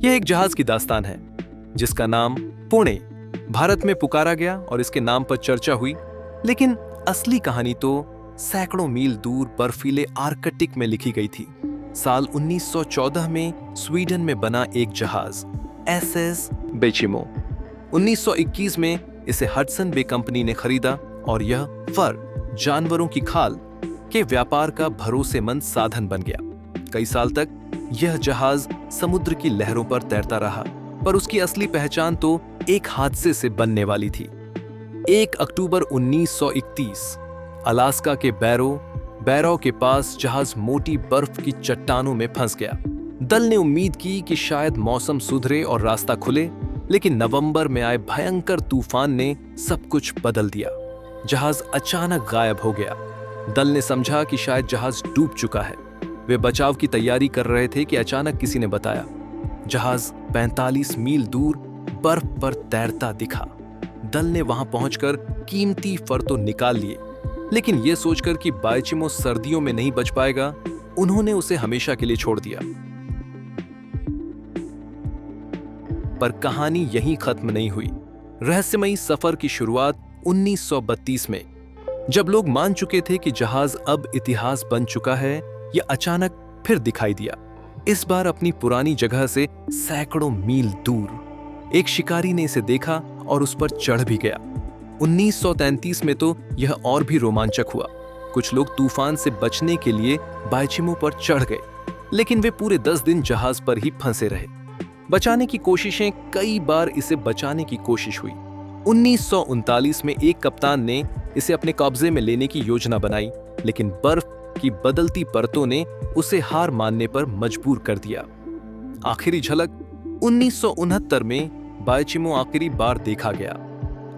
यह एक जहाज की दास्तान है जिसका नाम पुणे भारत में पुकारा गया और इसके नाम पर चर्चा हुई, लेकिन असली कहानी तो सैकड़ों मील दूर बर्फीले आर्कटिक में लिखी गई थी। साल 1914 में स्वीडन में बना एक जहाज SS बेचिमो। 1921 में इसे हडसन बे कंपनी ने खरीदा और यह फर जानवरों की खाल के व्यापार का भरोसेमंद साधन बन गया। कई साल तक यह जहाज समुद्र की लहरों पर तैरता रहा, पर उसकी असली पहचान तो एक हादसे से बनने वाली थी। 1 अक्टूबर 1931 अलास्का के बैरो के पास जहाज मोटी बर्फ की चट्टानों में फंस गया। दल ने उम्मीद की कि शायद मौसम सुधरे और रास्ता खुले, लेकिन नवंबर में आए भयंकर तूफान ने सब कुछ बदल दिया। जहाज अचानक गायब हो गया। दल ने समझा कि शायद जहाज डूब चुका है। वे बचाव की तैयारी कर रहे थे कि अचानक किसी ने बताया, जहाज 45 मील दूर बर्फ पर तैरता दिखा। दल ने वहां पहुंचकर कीमती फर तो निकाल लिए, लेकिन यह सोचकर कि बाइचिमो सर्दियों में नहीं बच पाएगा, उन्होंने उसे हमेशा के लिए छोड़ दिया। पर कहानी यहीं खत्म नहीं हुई। रहस्यमयी सफर की शुरुआत 1932 में, जब लोग मान चुके थे कि जहाज अब इतिहास बन चुका है, यह अचानक फिर दिखाई दिया। इस बार अपनी पुरानी जगह से सैकड़ों मील दूर। एक शिकारी ने इसे देखा और उस पर चढ़ भी गया। 1933 में तो यह और भी रोमांचक हुआ। कुछ लोग तूफान से बचने के लिए बाइचिमो पर चढ़ गए, लेकिन वे पूरे 10 दिन जहाज पर ही फंसे रहे। बचाने की कोशिशें, कई बार इसे बचाने की कोशिश हुई। 1939 में एक कप्तान ने इसे अपने कब्जे में लेने की योजना बनाई, लेकिन बर्फ की बदलती परतों ने उसे हार मानने पर मजबूर कर दिया। आखिरी झलक 1969 में बाइचिमो आखिरी बार देखा गया,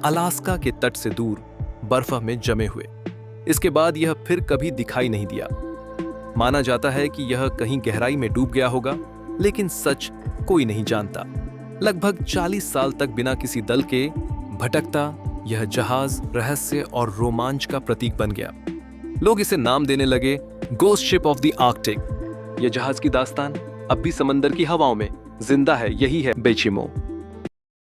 अलास्का के तट से दूर बर्फ में जमे हुए। इसके बाद यह फिर कभी दिखाई नहीं दिया। माना जाता है कि यह कहीं गहराई में डूब गया होगा, लेकिन सच कोई नहीं जानता। लगभग 40 साल तक बिना किसी दल के भटकता यह जहाज रहस्य और रोमांच का प्रतीक बन गया। लोग इसे नाम देने लगे ghost ship of the Arctic. यह जहाज की दास्तान अब भी समंदर की हवाओं में जिंदा है। यही है बेचिमो।